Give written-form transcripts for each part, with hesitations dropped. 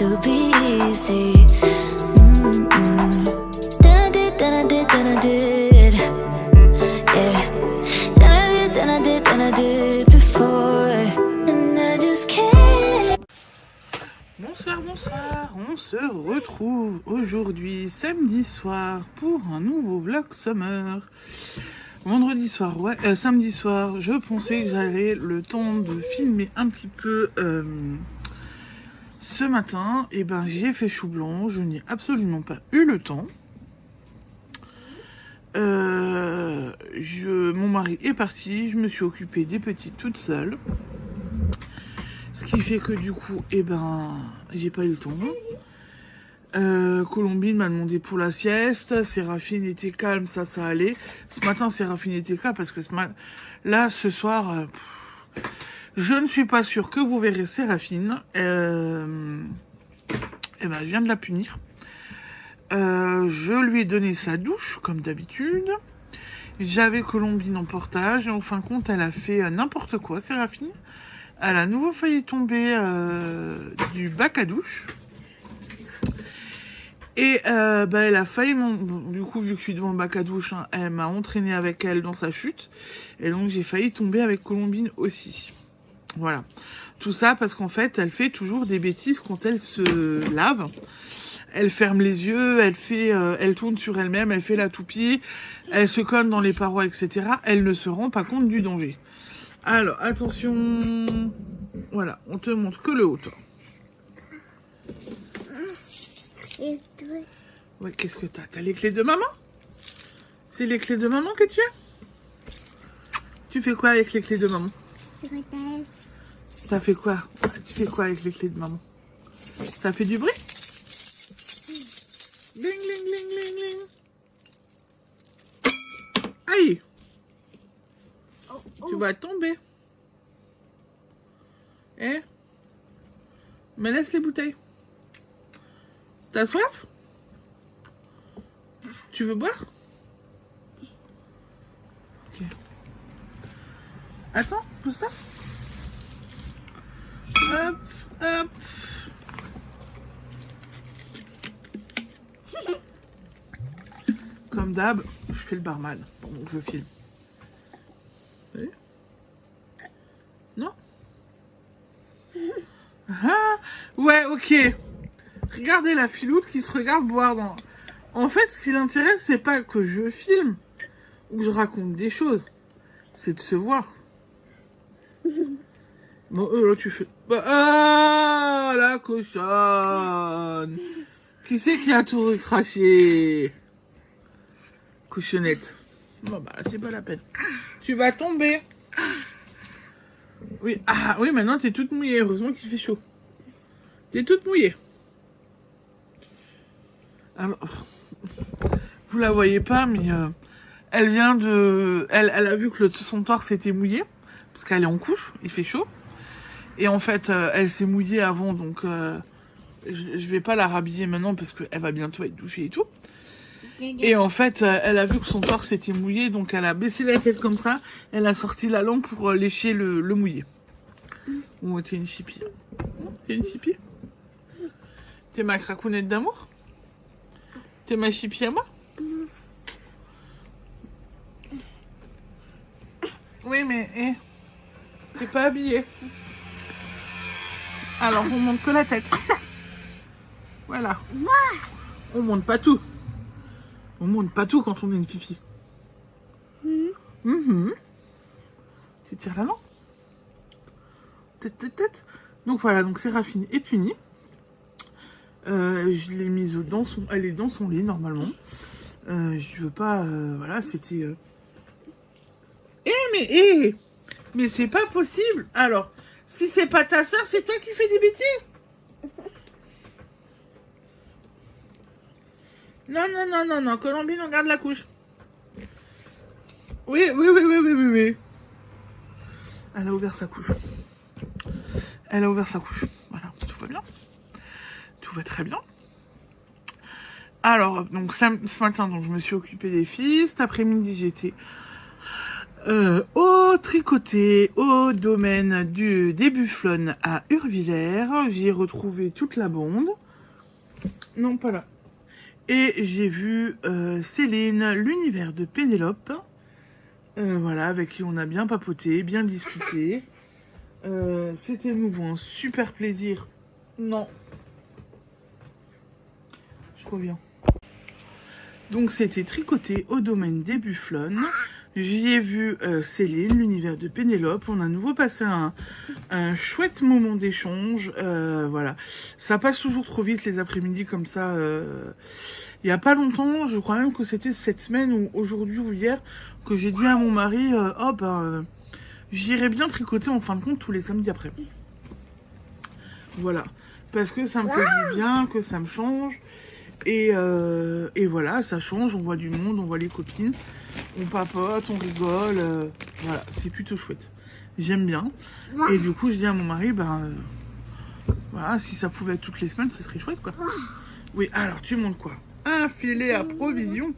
to be easy. Then I did. Yeah. Then I did before. And I just can't. Bonsoir, on se retrouve aujourd'hui samedi soir pour un nouveau vlog summer. Vendredi soir, samedi soir, je pensais que j'avais le temps de filmer un petit peu ce matin. Et ben j'ai fait chou blanc, je n'ai absolument pas eu le temps. Mon mari est parti, je me suis occupée des petites toute seule. Ce qui fait que du coup, j'ai pas eu le temps. Colombine m'a demandé pour la sieste. Séraphine était calme, ça allait. Ce matin, Séraphine était calme parce que ce soir, je ne suis pas sûre que vous verrez Séraphine. Je viens de la punir. Je lui ai donné sa douche, comme d'habitude. J'avais Colombine en portage. Et en fin de compte, elle a fait n'importe quoi, Séraphine. Elle a à nouveau failli tomber du bac à douche. Et elle a failli... Du coup, vu que je suis devant le bac à douche, hein, elle m'a entraîné avec elle dans sa chute. Et donc, j'ai failli tomber avec Colombine aussi. Voilà. Tout ça parce qu'en fait, elle fait toujours des bêtises quand elle se lave. Elle ferme les yeux, elle tourne sur elle-même, elle fait la toupie, elle se colle dans les parois, etc. Elle ne se rend pas compte du danger. Alors, attention. Voilà, on te montre que le haut. Toi. Ouais, qu'est-ce que t'as? T'as les clés de maman? C'est les clés de maman que tu as? Tu fais quoi avec les clés de maman? T'as fait quoi? Tu fais quoi avec les clés de maman? Ça fait du bruit? Ling, ling, ling, ling, ling. Aïe! Tu vas tomber. Eh? Mais laisse les bouteilles. T'as soif? Tu veux boire? Ok. Attends, pousse ça. Hop, hop. Comme d'hab, je fais le barman pendant que je filme. Vous voyez? Non? Ah, ouais, ok. Regardez la filoute qui se regarde boire dans... En fait, ce qui l'intéresse, c'est pas que je filme ou que je raconte des choses. C'est de se voir. Bon, là, tu fais... Ah, la cochonne. Qui c'est qui a tout recraché? Cochonnette. Bon, c'est pas la peine. Tu vas tomber. Oui, oui, maintenant, t'es toute mouillée. Heureusement qu'il fait chaud. T'es toute mouillée. Alors, vous la voyez pas, mais elle vient de... Elle a vu que son torse était mouillé, parce qu'elle est en couche, il fait chaud. Et en fait, elle s'est mouillée avant, donc je vais pas la rhabiller maintenant, parce qu'elle va bientôt être douchée et tout. Et en fait, elle a vu que son torse était mouillé, donc elle a baissé la tête comme ça, elle a sorti la langue pour lécher le mouillé. Oh, t'es une chipie. T'es une chipie. T'es ma cracounette d'amour. T'es ma chipie à moi. Oui, mais t'es pas habillée. Alors, on monte que la tête. Voilà. On monte pas tout. On monte pas tout quand on est une fifi. Tu tires la langue. Tête. Donc voilà, donc Séraphine est punie. Je l'ai mise elle est dans son lit normalement. Je veux pas, voilà, c'était... mais c'est pas possible. Alors, si c'est pas ta soeur, c'est toi qui fais des bêtises? Non, Colombine, on garde la couche. Oui. Elle a ouvert sa couche. Voilà, tout va bien. Tout va très bien. Alors, donc ce matin, donc, je me suis occupée des filles. Cet après-midi, j'étais Au tricoté, au domaine des Bufflonnes à Urvillers. J'ai retrouvé toute la bande. Non, pas là. Et j'ai vu Céline, l'univers de Pénélope. Voilà, avec qui on a bien papoté, bien discuté. C'était nouveau, un super plaisir. Non. Je reviens. Donc c'était tricoté au domaine des Bufflonnes. J'y ai vu Céline, l'univers de Pénélope. On a à nouveau passé un chouette moment d'échange. Voilà. Ça passe toujours trop vite les après-midi comme ça. Il n'y a pas longtemps, je crois même que c'était cette semaine ou aujourd'hui ou hier, que j'ai dit à mon mari, j'irai bien tricoter en fin de compte tous les samedis après. Voilà. Parce que ça me fait du bien, que ça me change. Et voilà, ça change, on voit du monde, on voit les copines, on papote, on rigole, voilà, c'est plutôt chouette. J'aime bien. Et du coup, je dis à mon mari, voilà, si ça pouvait être toutes les semaines, ce serait chouette, quoi. Oui, alors, tu montes quoi? Un filet à provision.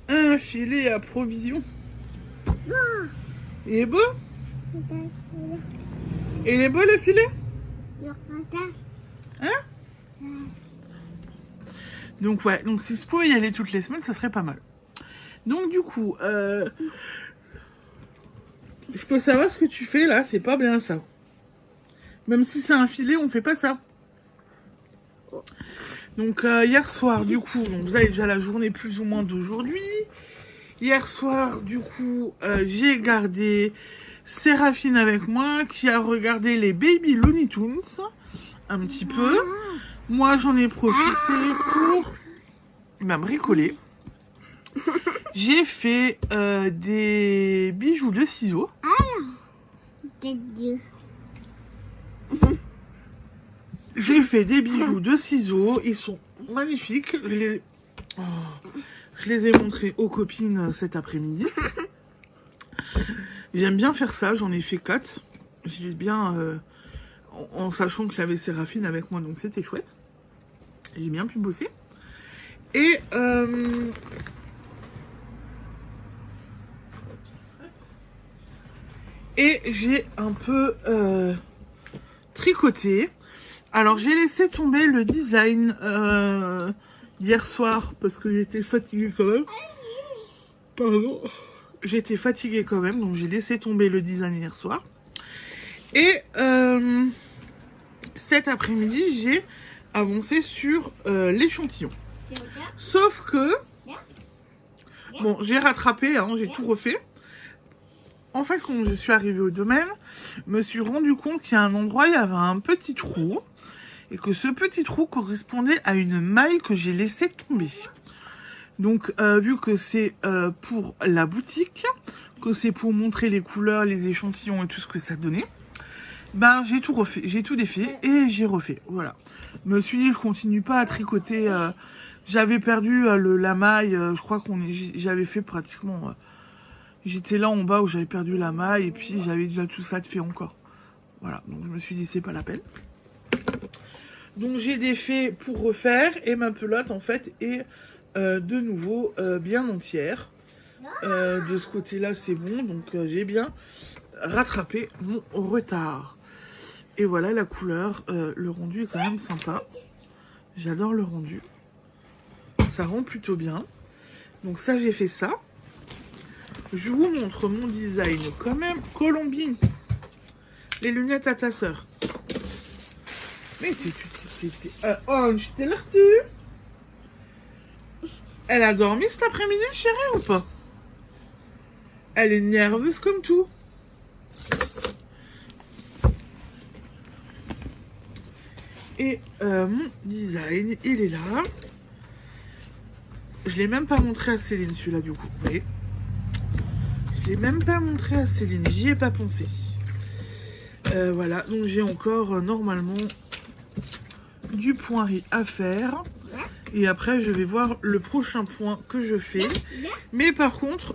Un filet à provision. Il est beau? Il est beau, le filet? Hein? Donc ouais, donc si je pouvais y aller toutes les semaines, ça serait pas mal. Donc du coup, je peux savoir ce que tu fais là, c'est pas bien ça. Même si c'est un filet, on fait pas ça. Donc hier soir, du coup, donc vous avez déjà la journée plus ou moins d'aujourd'hui. Hier soir, du coup, j'ai gardé Séraphine avec moi, qui a regardé les Baby Looney Tunes, un petit peu. Moi, j'en ai profité pour bricoler. J'ai fait des bijoux de ciseaux. J'ai fait des bijoux de ciseaux. Ils sont magnifiques. Je les ai montrés aux copines cet après-midi. J'aime bien faire ça. J'en ai fait 4. J'ai bien... en sachant qu'il y avait Séraphine avec moi, donc c'était chouette. J'ai bien pu bosser. Et j'ai un peu tricoté. Alors j'ai laissé tomber le design hier soir parce que j'étais fatiguée quand même. Pardon. J'étais fatiguée quand même, donc j'ai laissé tomber le design hier soir. Et cet après-midi, j'ai avancé sur l'échantillon. Sauf que, bon, j'ai rattrapé, hein, j'ai tout refait. En fait, quand je suis arrivée au domaine, je me suis rendu compte qu'il y a un endroit, il y avait un petit trou. Et que ce petit trou correspondait à une maille que j'ai laissé tomber. Donc, vu que c'est pour la boutique, que c'est pour montrer les couleurs, les échantillons et tout ce que ça donnait, j'ai tout refait, j'ai tout défait et j'ai refait. Voilà. Je me suis dit, je continue pas à tricoter. J'avais perdu la maille, je crois j'avais fait pratiquement... j'étais là en bas où j'avais perdu la maille et puis j'avais déjà tout ça de fait encore. Voilà, donc je me suis dit, c'est pas la peine. Donc j'ai défait pour refaire et ma pelote en fait est de nouveau bien entière. De ce côté-là, c'est bon, donc j'ai bien rattrapé mon retard. Et voilà la couleur, le rendu est quand même sympa. J'adore le rendu. Ça rend plutôt bien. Donc ça, j'ai fait ça. Je vous montre mon design quand même. Colombine, les lunettes à ta sœur. Mais oh, je t'ai l'air de... Elle a dormi cet après-midi, chérie, ou pas? Elle est nerveuse comme tout. Et mon design, il est là. Je l'ai même pas montré à Céline, celui-là, du coup. Vous voyez? Je l'ai même pas montré à Céline. J'y ai pas pensé. Voilà. Donc, j'ai encore, normalement, du point riz à faire. Et après, je vais voir le prochain point que je fais. Mais par contre...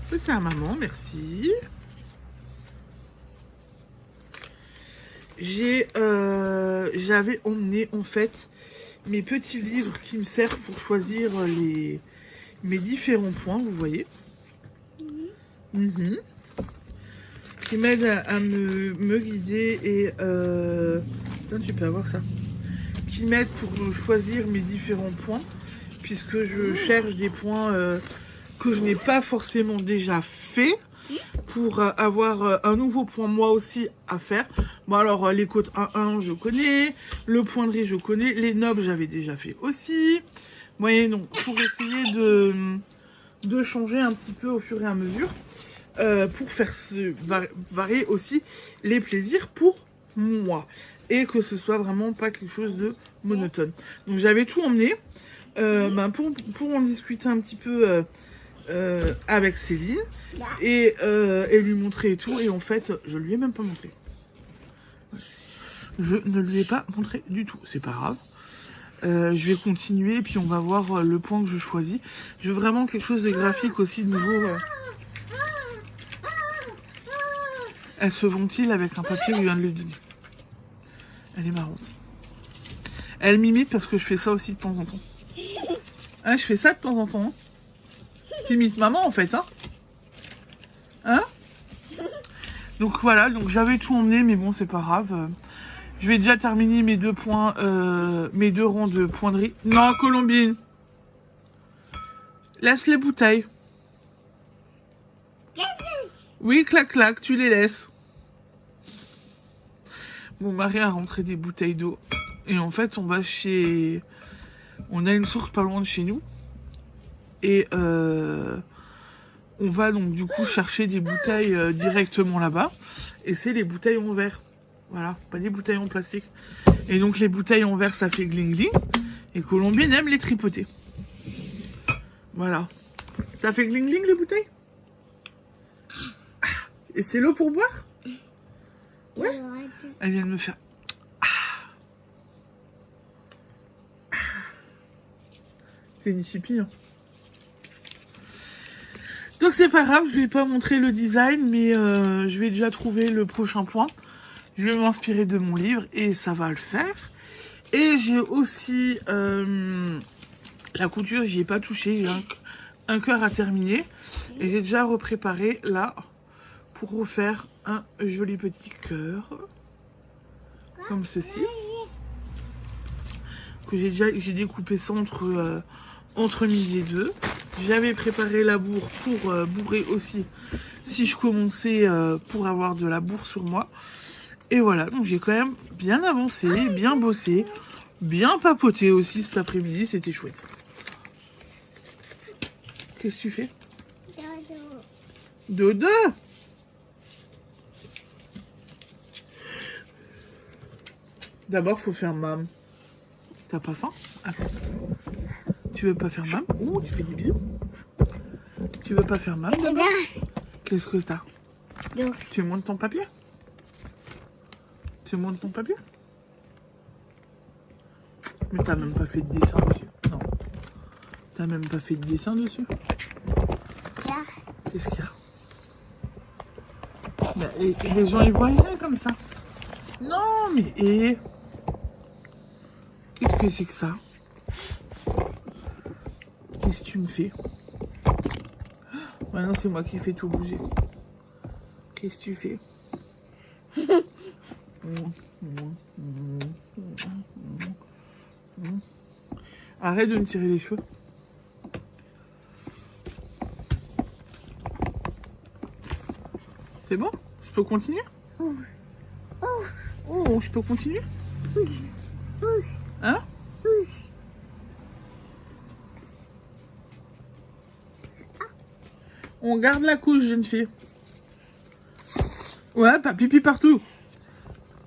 ça, c'est à maman. Merci. J'avais emmené, en fait, mes petits livres qui me servent pour choisir mes différents points, vous voyez. Mhm. Qui m'aide à me guider et putain, tu peux avoir ça, qui m'aide pour choisir mes différents points, puisque je cherche des points que je n'ai pas forcément déjà fait pour avoir un nouveau point moi aussi à faire. Bon alors les côtes 1-1 je connais, le point de riz je connais, les nobs j'avais déjà fait aussi. Vous voyez, donc pour essayer de changer un petit peu au fur et à mesure. Pour faire varier aussi les plaisirs pour moi et que ce soit vraiment pas quelque chose de monotone. Donc j'avais tout emmené pour en discuter un petit peu avec Céline et lui montrer et tout, et en fait je lui ai même pas montré. Je ne lui ai pas montré du tout, c'est pas grave. Je vais continuer et puis on va voir le point que je choisis. Je veux vraiment quelque chose de graphique aussi de nouveau. Elle se ventile avec un papier, je viens de le donner. Elle est marrante. Elle m'imite parce que je fais ça aussi de temps en temps. Hein, je fais ça de temps en temps. T'imites maman en fait, hein? Hein? Donc voilà, donc j'avais tout emmené, mais bon, c'est pas grave. Je vais déjà terminer mes 2 points, mes 2 rangs de points de riz. Non, Colombine! Laisse les bouteilles. Oui, clac, clac, tu les laisses. Mon mari a rentré des bouteilles d'eau. Et en fait, on va chez... On a une source pas loin de chez nous. Et on va donc du coup chercher des bouteilles directement là-bas. Et c'est les bouteilles en verre. Voilà, pas des bouteilles en plastique. Et donc les bouteilles en verre, ça fait gling gling. Et Colombine aime les tripoter. Voilà. Ça fait gling gling les bouteilles? Et c'est l'eau pour boire? Ouais. Elle vient de me faire... C'est une chipie. Hein. Donc c'est pas grave, je vais pas montrer le design, mais je vais déjà trouver le prochain point. Je vais m'inspirer de mon livre et ça va le faire. Et j'ai aussi la couture, j'y ai pas touché, j'ai un cœur à terminer. Et j'ai déjà repréparé là pour refaire un joli petit cœur. Comme ceci. Que j'ai découpé ça entre midi et 2. J'avais préparé la bourre pour bourrer aussi si je commençais pour avoir de la bourre sur moi. Et voilà, donc j'ai quand même bien avancé, bien bossé, bien papoté aussi cet après-midi, c'était chouette. Qu'est-ce que tu fais? Dodo. D'abord, faut faire mam. T'as pas faim? Attends. Tu veux pas faire mam? Ouh, tu fais des bisous. Tu veux pas faire mam d'abord? Qu'est-ce que t'as? Tu montes ton papier? Tu montes ton papier? Mais t'as même pas fait de dessin dessus. Non. T'as même pas fait de dessin dessus. Qu'est-ce qu'il y a? Bah, et les gens ils voient rien comme ça. Non mais qu'est-ce que c'est que ça? Qu'est-ce que tu me fais? Maintenant c'est moi qui fais tout bouger. Qu'est-ce que tu fais? Arrête de me tirer les cheveux. C'est bon? Je peux continuer? Oh, je peux continuer? Hein? On garde la couche, jeune fille. Ouais, pas pipi partout.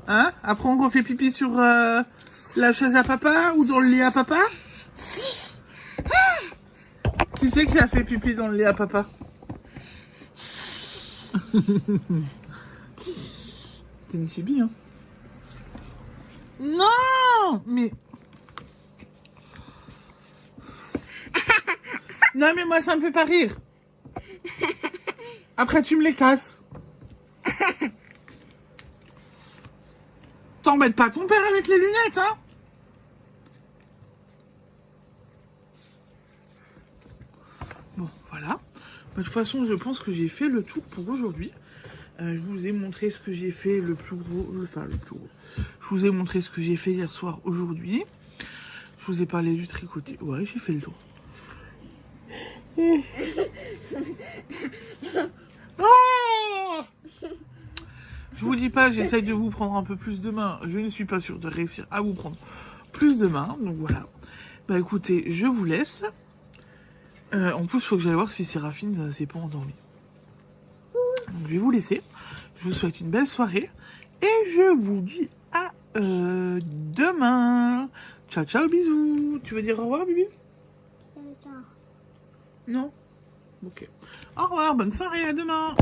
Hein? Après, on refait pipi sur la chaise à papa ou dans le lit à papa? Qui c'est qui a fait pipi dans le lit à papa? C'est une chibi, hein? Non! Mais... Non, mais moi, ça me fait pas rire. Après, tu me les casses. T'embêtes pas ton père avec les lunettes, hein? De toute façon, je pense que j'ai fait le tour pour aujourd'hui. Je vous ai montré ce que j'ai fait le plus gros. Enfin, le plus gros. Je vous ai montré ce que j'ai fait hier soir, aujourd'hui. Je vous ai parlé du tricoté. Ouais, j'ai fait le tour. Oh, je vous dis pas, j'essaye de vous prendre un peu plus de main. Je ne suis pas sûre de réussir à vous prendre plus de main. Donc voilà. Bah écoutez, je vous laisse. En plus, il faut que j'aille voir si Séraphine s'est pas endormie. Donc je vais vous laisser. Je vous souhaite une belle soirée. Et je vous dis à demain. Ciao, ciao, bisous. Tu veux dire au revoir, Bibi? Non? Ok. Au revoir, bonne soirée, à demain.